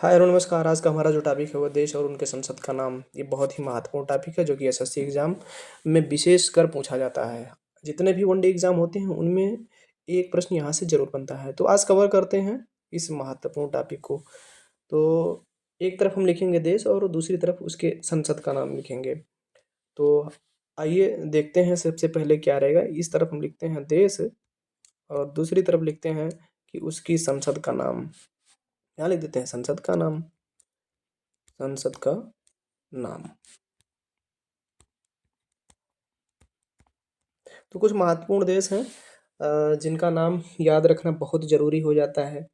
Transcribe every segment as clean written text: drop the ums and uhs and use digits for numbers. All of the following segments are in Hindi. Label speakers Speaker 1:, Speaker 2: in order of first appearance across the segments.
Speaker 1: हाय और नमस्कार। आज का हमारा जो टॉपिक है वो देश और उनके संसद का नाम। ये बहुत ही महत्वपूर्ण टॉपिक है जो कि एसएससी एग्जाम में विशेषकर पूछा जाता है। जितने भी वनडे एग्जाम होते हैं उनमें एक प्रश्न यहाँ से जरूर बनता है। तो आज कवर करते हैं इस महत्वपूर्ण टॉपिक को। तो एक तरफ हम लिखेंगे देश और दूसरी तरफ उसके संसद का नाम लिखेंगे। तो आइए देखते हैं सबसे पहले क्या रहेगा। इस तरफ हम लिखते हैं देश और दूसरी तरफ लिखते हैं कि उसकी संसद का नाम। यहाँ लिख देते हैं संसद का नाम। संसद का नाम। तो कुछ महत्वपूर्ण देश हैं जिनका नाम याद रखना बहुत ज़रूरी हो जाता है।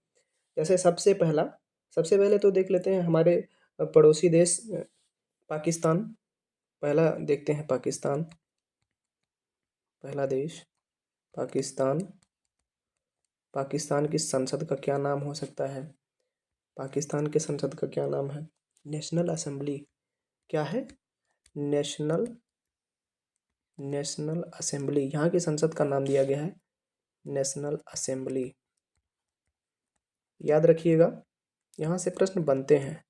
Speaker 1: जैसे सबसे पहले तो देख लेते हैं हमारे पड़ोसी देश पाकिस्तान। पहला देखते हैं पाकिस्तान। पहला देश पाकिस्तान। पाकिस्तान की संसद का क्या नाम हो सकता है? पाकिस्तान के संसद का क्या नाम है? National assembly. क्या है? National national assembly. यहाँ की संसद का नाम दिया गया है नेशनल असेंबली। याद रखिएगा, यहाँ से प्रश्न बनते हैं।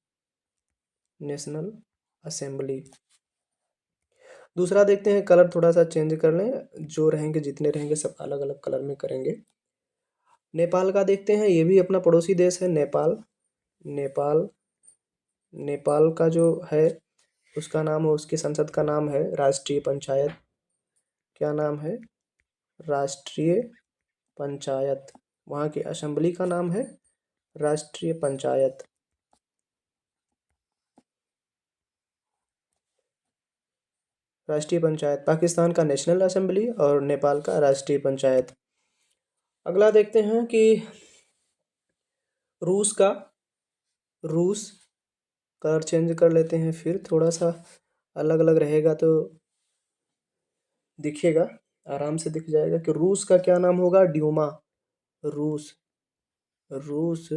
Speaker 1: National assembly. दूसरा देखते हैं, कलर थोड़ा सा चेंज कर लें। जो रहेंगे जितने रहेंगे सब अलग अलग कलर में करेंगे। नेपाल का देखते हैं, ये भी अपना पड़ोसी देश है नेपाल। नेपाल नेपाल का जो है उसका नाम है, उसकी संसद का नाम है राष्ट्रीय पंचायत। क्या नाम है? राष्ट्रीय पंचायत। वहाँ की असेंबली का नाम है राष्ट्रीय पंचायत। राष्ट्रीय पंचायत। पाकिस्तान का नेशनल असेंबली और नेपाल का राष्ट्रीय पंचायत। अगला देखते हैं कि रूस का। रूस। कलर चेंज कर लेते हैं, फिर थोड़ा सा अलग अलग रहेगा तो दिखेगा, आराम से दिख जाएगा कि रूस का क्या नाम होगा। ड्यूमा। रूस। रूस।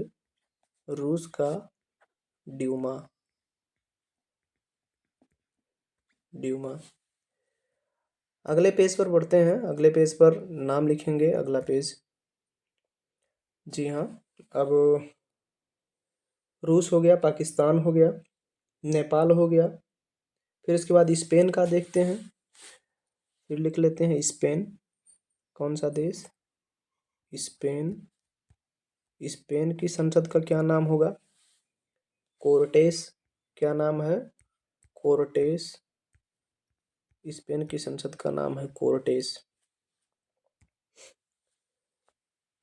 Speaker 1: रूस का ड्यूमा। ड्यूमा। अगले पेज पर बढ़ते हैं। अगले पेज पर नाम लिखेंगे। अगला पेज। जी हाँ। अब रूस हो गया, पाकिस्तान हो गया, नेपाल हो गया। फिर इसके बाद स्पेन का देखते हैं। फिर लिख लेते हैं स्पेन। कौन सा देश? स्पेन। स्पेन की संसद का क्या नाम होगा? कोर्टेस। क्या नाम है? कोर्टेस। स्पेन की संसद का नाम है कोर्टेस।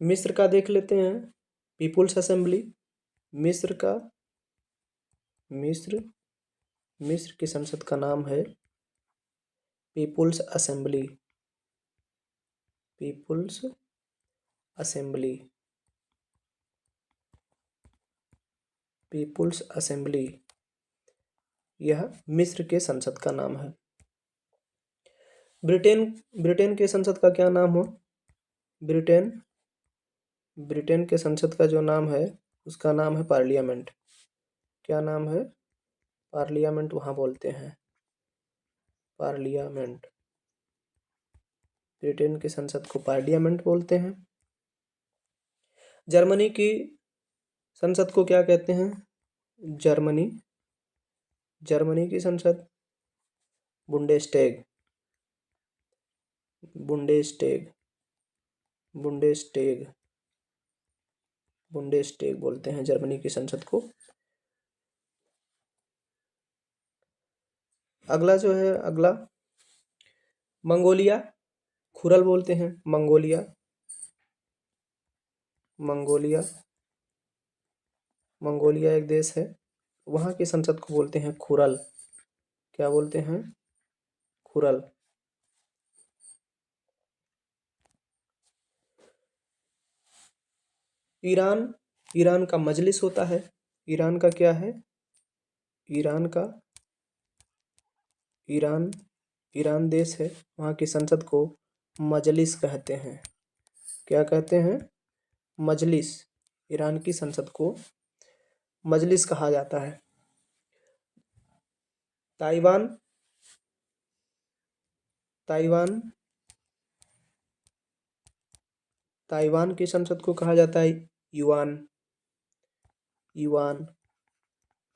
Speaker 1: मिस्र का देख लेते हैं। People's assembly. मिस्र का मिस्र मिस्र की संसद का नाम है people's assembly. People's assembly. People's assembly. यह मिस्र के संसद का नाम है। ब्रिटेन। ब्रिटेन के संसद का क्या नाम हो? ब्रिटेन। ब्रिटेन के संसद का जो नाम है उसका नाम है पार्लियामेंट। क्या नाम है? पार्लियामेंट वहाँ बोलते हैं। पार्लियामेंट। ब्रिटेन की संसद को पार्लियामेंट बोलते हैं। जर्मनी की संसद को क्या कहते हैं? जर्मनी। जर्मनी की संसद बुंडेस्टैग। बुंडेस्टैग। बुंडेस्टैग। बुंडेस्टैग बोलते हैं जर्मनी की संसद को। अगला जो है, अगला मंगोलिया। खुरल बोलते हैं मंगोलिया। मंगोलिया। मंगोलिया एक देश है, वहाँ की संसद को बोलते हैं खुरल। क्या बोलते हैं? खुरल। ईरान। ईरान का मजलिस होता है। ईरान का क्या है? ईरान का ईरान ईरान देश है, वहाँ की संसद को मजलिस कहते हैं। क्या कहते हैं? मजलिस। ईरान की संसद को मजलिस कहा जाता है। ताइवान। ताइवान। ताइवान की संसद को कहा जाता है युआन। युआन।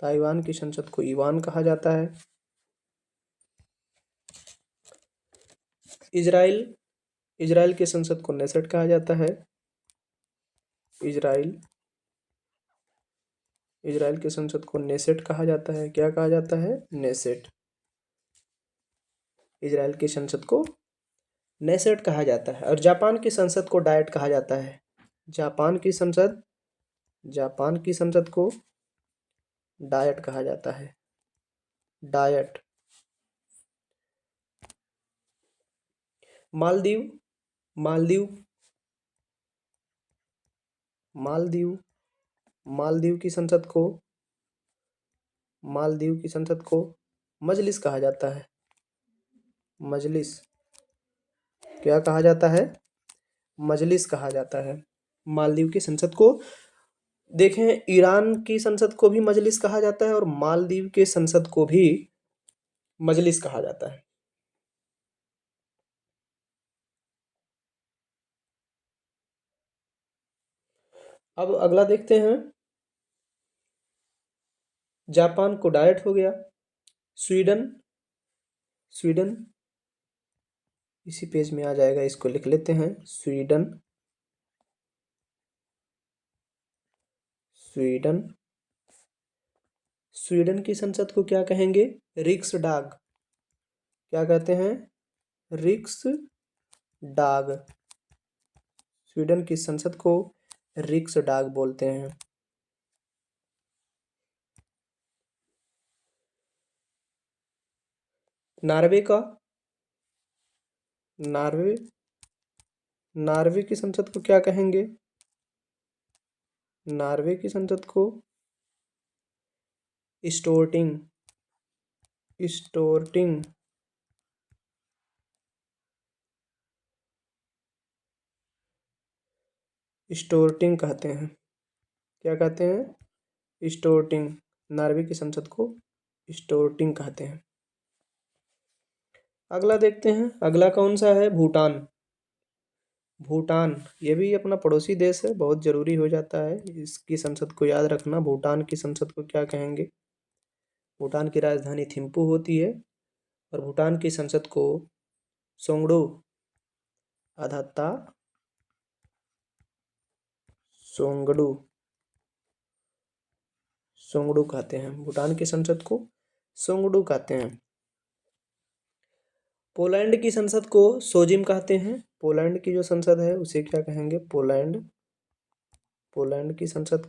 Speaker 1: ताइवान की संसद को ईवान कहा जाता है। इजराइल इजराइल की संसद को नेसेट कहा जाता है। इजराइल इजराइल की संसद को नेसेट कहा जाता है। क्या कहा जाता है? नेसेट। इजराइल की संसद को नेसेट कहा जाता है। और जापान की संसद को डायट कहा जाता है। जापान की संसद को डायट कहा जाता है। डायट। मालदीव मालदीव मालदीव मालदीव की संसद को मजलिस कहा जाता है। मजलिस। क्या कहा जाता है? मजलिस कहा जाता है। मालदीव की संसद को देखें, ईरान की संसद को भी मजलिस कहा जाता है और मालदीव के संसद को भी मजलिस कहा जाता है। अब अगला देखते हैं। जापान को डायट हो गया। स्वीडन इसी पेज में आ जाएगा, इसको लिख लेते हैं। स्वीडन की संसद को क्या कहेंगे? रिक्सडाग। क्या कहते हैं? रिक्सडाग। स्वीडन की संसद को रिक्सडाग बोलते हैं। नार्वे की संसद को क्या कहेंगे? नार्वे की संसद को स्टोर्टिंग कहते हैं। क्या कहते हैं? स्टोर्टिंग। नार्वे की संसद को स्टोर्टिंग कहते हैं। अगला देखते हैं। अगला कौन सा है? भूटान। ये भी अपना पड़ोसी देश है, बहुत जरूरी हो जाता है इसकी संसद को याद रखना। भूटान की संसद को क्या कहेंगे? भूटान की राजधानी थिम्पू होती है और भूटान की संसद को सोंगडू अथवा सोंगडू कहते हैं। भूटान की संसद को सोंगडू कहते हैं। पोलैंड की संसद को सोजिम कहते हैं। पोलैंड की जो संसद है उसे क्या कहेंगे? पोलैंड की संसद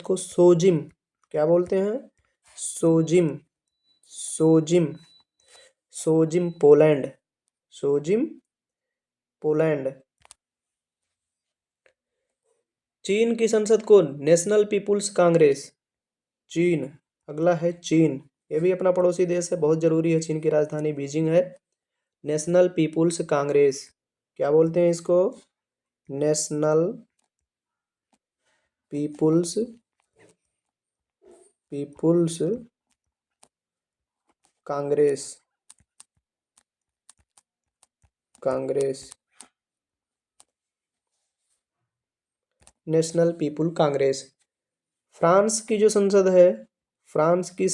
Speaker 1: को सोजिम। क्या बोलते हैं? सोजिम पोलैंड। चीन की संसद को नेशनल पीपुल्स कांग्रेस। चीन। अगला है चीन। ये भी अपना पड़ोसी देश है, बहुत जरूरी है। चीन की राजधानी बीजिंग है। National people's congress. क्या बोलते हैं इसको? National people's congress. National people congress. France की जो संसद है, फ्रांस की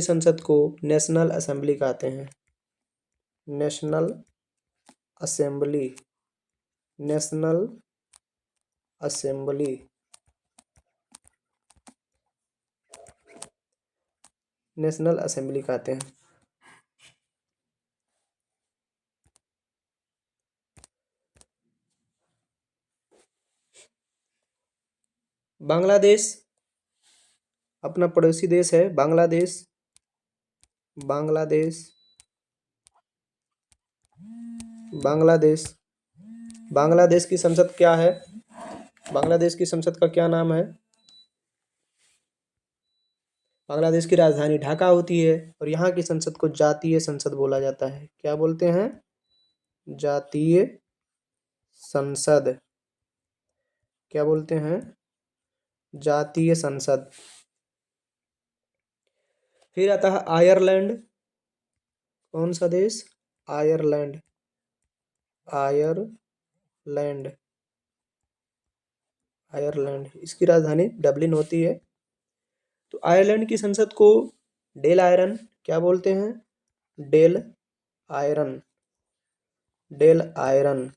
Speaker 1: संसद को नेशनल असेंबली कहते हैं। नेशनल असेंबली कहते हैं। बांग्लादेश अपना पड़ोसी देश है। बांग्लादेश की संसद क्या है? बांग्लादेश की संसद का क्या नाम है? बांग्लादेश की राजधानी ढाका होती है और यहाँ की संसद को जातीय संसद बोला जाता है। क्या बोलते हैं? जातीय संसद। क्या बोलते हैं? जातीय संसद। फिर आता है आयरलैंड। कौन सा देश? आयरलैंड। आयरलैंड, इसकी राजधानी डबलिन होती है। तो आयरलैंड की संसद को डेल आयरन क्या बोलते हैं? डेल आयरन, डेल आयरन,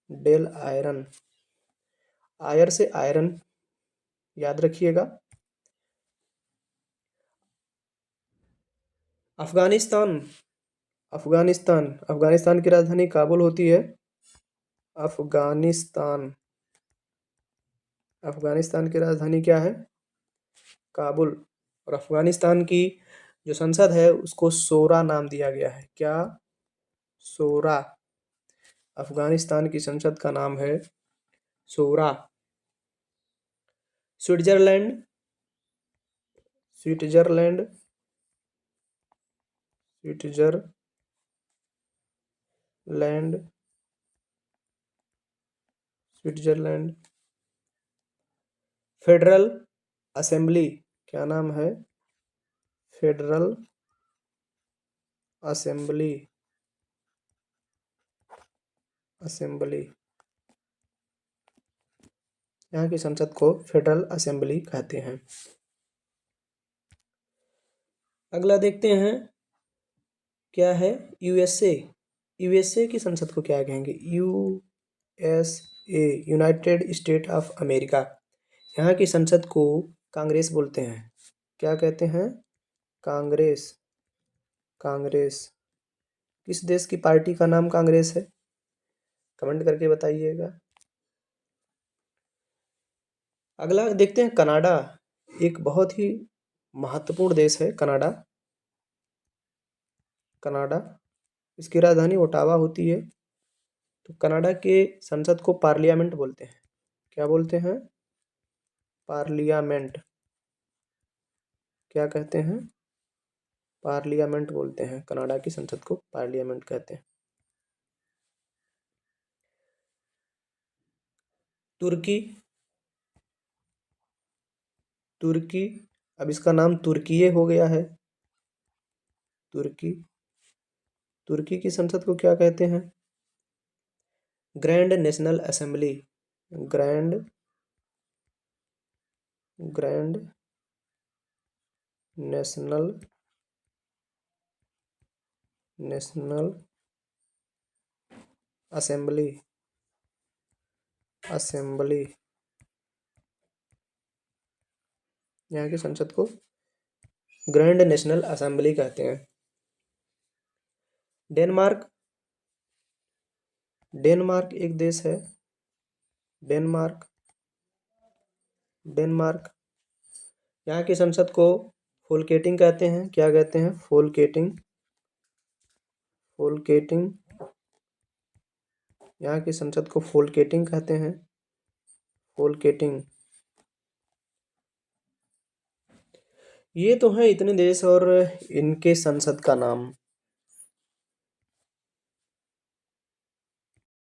Speaker 1: डेल आयरन। आयर से आयरन याद रखिएगा। अफगानिस्तान, अफगानिस्तान, अफगानिस्तान की राजधानी काबुल होती है। अफगानिस्तान, अफगानिस्तान की राजधानी क्या है? काबुल। और अफगानिस्तान की जो संसद है उसको शोरा नाम दिया गया है। क्या? शोरा। अफगानिस्तान की संसद का नाम है शोरा। Switzerland, Switzerland, Switzerland, Switzerland. Federal assembly क्या नाम है? Federal assembly, assembly. यहाँ की संसद को फेडरल असेंबली कहते हैं। अगला देखते हैं क्या है? यूएसए। यूएसए की संसद को क्या कहेंगे? USA, United state of America. यहाँ की संसद को कांग्रेस बोलते हैं। क्या कहते हैं? कांग्रेस, कांग्रेस। किस देश की पार्टी का नाम कांग्रेस है? कमेंट करके बताइएगा। अगला देखते हैं कनाडा। एक बहुत ही महत्वपूर्ण देश है कनाडा। कनाडा, इसकी राजधानी ओटावा होती है। तो कनाडा के संसद को पार्लियामेंट बोलते हैं। क्या बोलते हैं? पार्लियामेंट। क्या कहते हैं? पार्लियामेंट बोलते हैं। कनाडा की संसद को पार्लियामेंट कहते हैं। तुर्की, तुर्की। अब इसका नाम तुर्कीये हो गया है। तुर्की, तुर्की की संसद को क्या कहते हैं? Grand national assembly, grand, grand national, national assembly, assembly. यहाँ की संसद को ग्रैंड नेशनल असेंबली कहते हैं। डेनमार्क, डेनमार्क एक देश है। Denmark, Denmark. यहाँ की संसद को फोलकेटिंग कहते हैं। क्या कहते हैं? फोलकेटिंग, फोलकेटिंग। यहाँ की संसद को फोलकेटिंग कहते हैं। फोलकेटिंग। ये तो हैं इतने देश और इनके संसद का नाम।